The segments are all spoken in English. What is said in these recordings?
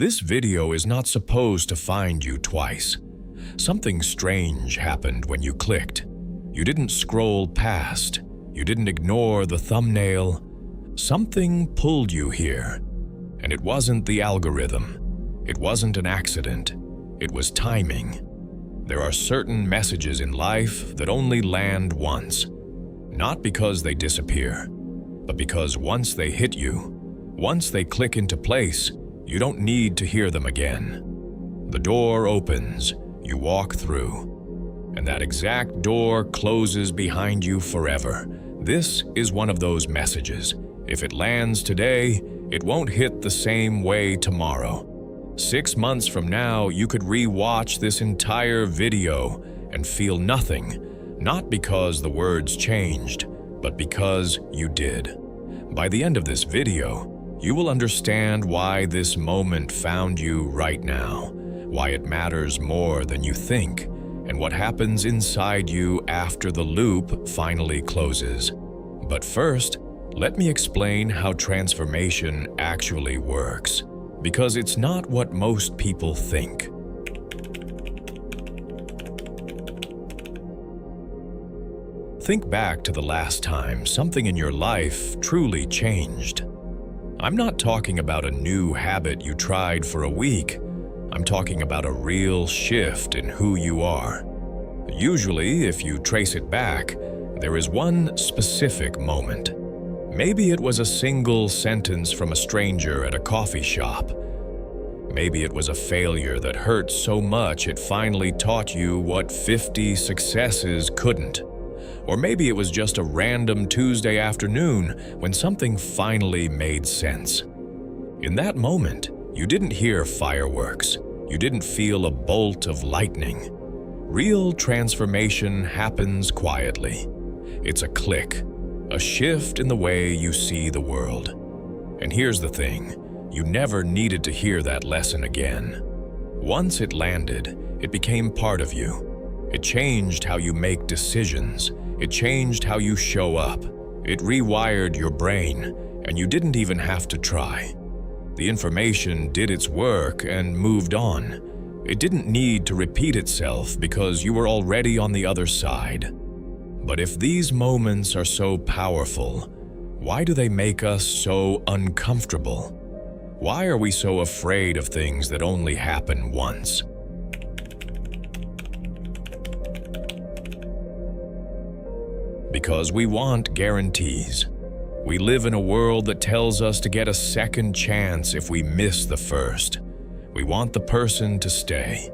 This video is not supposed to find you twice. Something strange happened when you clicked. You didn't scroll past. You didn't ignore the thumbnail. Something pulled you here. And it wasn't the algorithm. It wasn't an accident. It was timing. There are certain messages in life that only land once. Not because they disappear, but because once they hit you, once they click into place, you don't need to hear them again. The door opens, you walk through, and that exact door closes behind you forever. This is one of those messages. If it lands today, it won't hit the same way tomorrow. 6 months from now, you could re-watch this entire video and feel nothing, not because the words changed, but because you did. By the end of this video, you will understand why this moment found you right now, why it matters more than you think, and what happens inside you after the loop finally closes. But first, let me explain how transformation actually works, because it's not what most people think. Think back to the last time something in your life truly changed. I'm not talking about a new habit you tried for a week. I'm talking about a real shift in who you are. Usually, if you trace it back, there is one specific moment. Maybe it was a single sentence from a stranger at a coffee shop. Maybe it was a failure that hurt so much it finally taught you what 50 successes couldn't. Or maybe it was just a random Tuesday afternoon when something finally made sense. In that moment, you didn't hear fireworks. You didn't feel a bolt of lightning. Real transformation happens quietly. It's a click, a shift in the way you see the world. And here's the thing, you never needed to hear that lesson again. Once it landed, it became part of you. It changed how you make decisions. It changed how you show up. It rewired your brain, and you didn't even have to try. The information did its work and moved on. It didn't need to repeat itself because you were already on the other side. But if these moments are so powerful, why do they make us so uncomfortable? Why are we so afraid of things that only happen once? Because we want guarantees. We live in a world that tells us to get a second chance if we miss the first. We want the person to stay.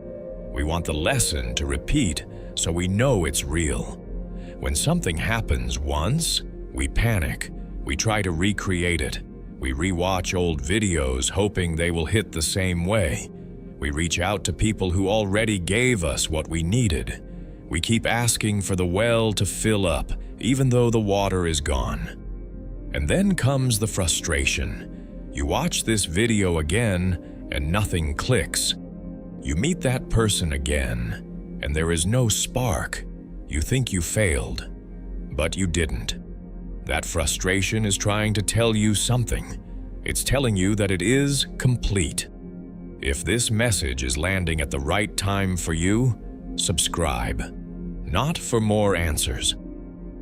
We want the lesson to repeat so we know it's real. When something happens once, we panic. We try to recreate it. We rewatch old videos hoping they will hit the same way. We reach out to people who already gave us what we needed. We keep asking for the well to fill up, even though the water is gone. And then comes the frustration. You watch this video again, and nothing clicks. You meet that person again, and there is no spark. You think you failed, but you didn't. That frustration is trying to tell you something. It's telling you that it is complete. If this message is landing at the right time for you, subscribe. Not for more answers,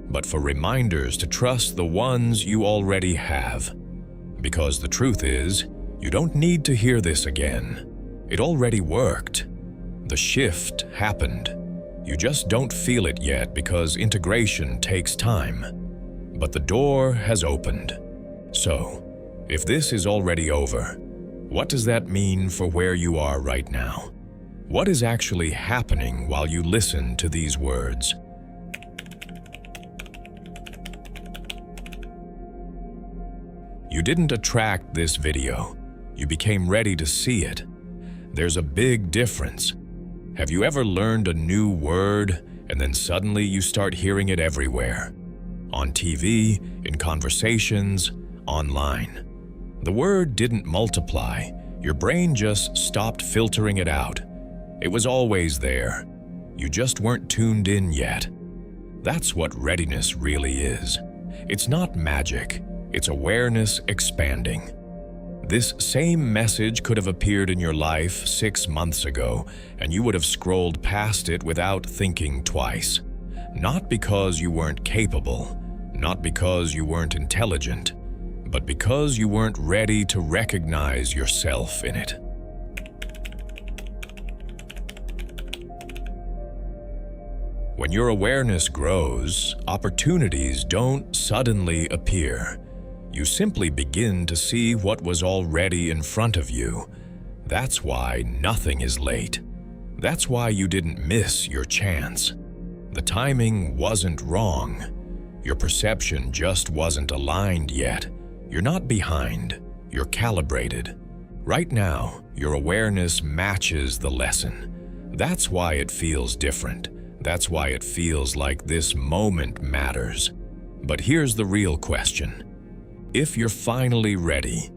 but for reminders to trust the ones you already have. Because the truth is, you don't need to hear this again. It already worked. The shift happened. You just don't feel it yet because integration takes time. But the door has opened. So, if this is already over, what does that mean for where you are right now? What is actually happening while you listen to these words? You didn't attract this video. You became ready to see it. There's a big difference. Have you ever learned a new word and then suddenly you start hearing it everywhere? On TV, in conversations, online. The word didn't multiply. Your brain just stopped filtering it out. It was always there. You just weren't tuned in yet. That's what readiness really is. It's not magic. It's awareness expanding. This same message could have appeared in your life 6 months ago, and you would have scrolled past it without thinking twice. Not because you weren't capable, not because you weren't intelligent, but because you weren't ready to recognize yourself in it. When your awareness grows, opportunities don't suddenly appear. You simply begin to see what was already in front of you. That's why nothing is late. That's why you didn't miss your chance. The timing wasn't wrong. Your perception just wasn't aligned yet. You're not behind. You're calibrated. Right now, your awareness matches the lesson. That's why it feels different. That's why it feels like this moment matters. But here's the real question. If you're finally ready,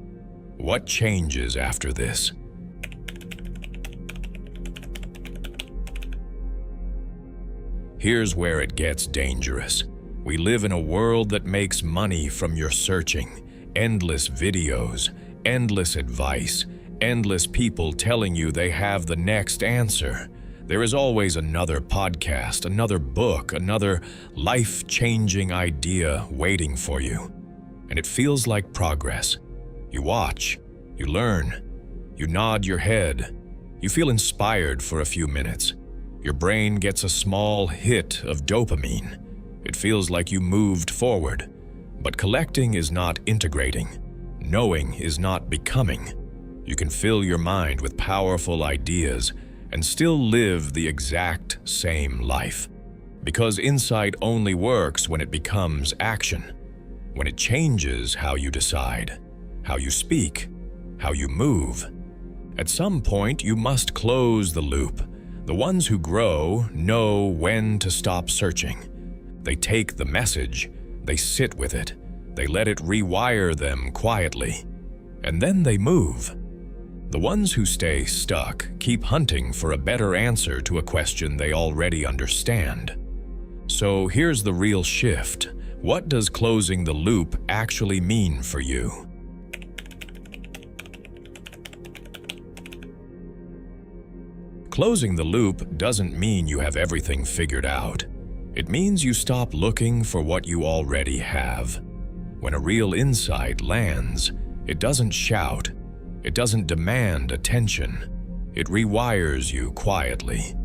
what changes after this? Here's where it gets dangerous. We live in a world that makes money from your searching. Endless videos, endless advice, endless people telling you they have the next answer. There is always another podcast, another book, another life-changing idea waiting for you. And it feels like progress. You watch, you learn, you nod your head, you feel inspired for a few minutes. Your brain gets a small hit of dopamine. It feels like you moved forward. But collecting is not integrating. Knowing is not becoming. You can fill your mind with powerful ideas and still live the exact same life. Because insight only works when it becomes action. When it changes how you decide, how you speak, how you move. At some point, you must close the loop. The ones who grow know when to stop searching. They take the message, they sit with it, they let it rewire them quietly, and then they move. The ones who stay stuck keep hunting for a better answer to a question they already understand. So here's the real shift. What does closing the loop actually mean for you? Closing the loop doesn't mean you have everything figured out. It means you stop looking for what you already have. When a real insight lands, it doesn't shout. It doesn't demand attention. It rewires you quietly.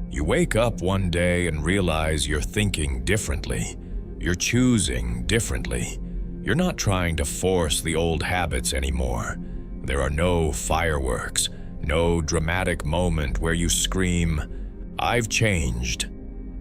You wake up one day and realize you're thinking differently. You're choosing differently. You're not trying to force the old habits anymore. There are no fireworks, no dramatic moment where you scream, "I've changed."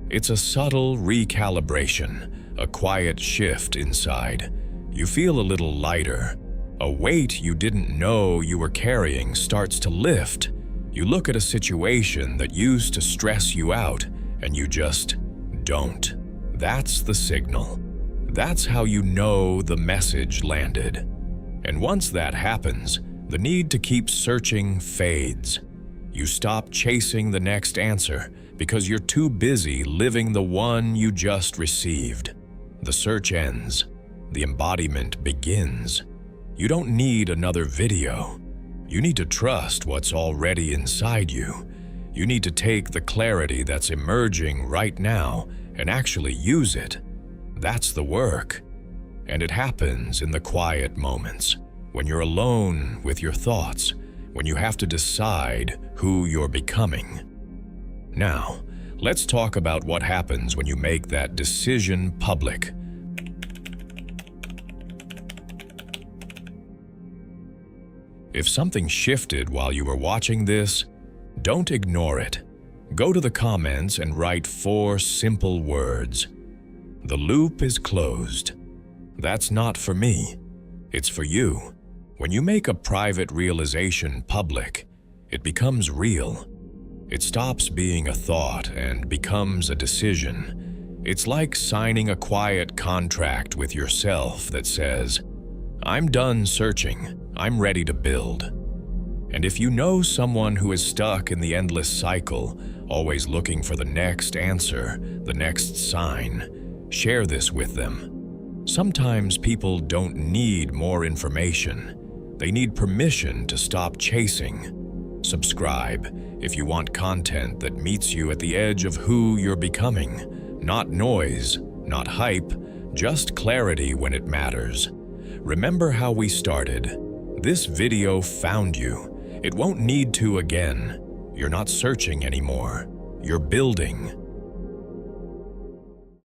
It's a subtle recalibration, a quiet shift inside. You feel a little lighter. A weight you didn't know you were carrying starts to lift. You look at a situation that used to stress you out, and you just don't. That's the signal. That's how you know the message landed. And once that happens, the need to keep searching fades. You stop chasing the next answer because you're too busy living the one you just received. The search ends. The embodiment begins. You don't need another video. You need to trust what's already inside you. You need to take the clarity that's emerging right now and actually use it. That's the work. And it happens in the quiet moments, when you're alone with your thoughts, when you have to decide who you're becoming. Now, let's talk about what happens when you make that decision public. If something shifted while you were watching this, don't ignore it. Go to the comments and write 4 simple words. The loop is closed. That's not for me. It's for you. When you make a private realization public, it becomes real. It stops being a thought and becomes a decision. It's like signing a quiet contract with yourself that says, "I'm done searching. I'm ready to build." And if you know someone who is stuck in the endless cycle, always looking for the next answer, the next sign, share this with them. Sometimes people don't need more information. They need permission to stop chasing. Subscribe if you want content that meets you at the edge of who you're becoming. Not noise, not hype, just clarity when it matters. Remember how we started. This video found you. It won't need to again. You're not searching anymore. You're building.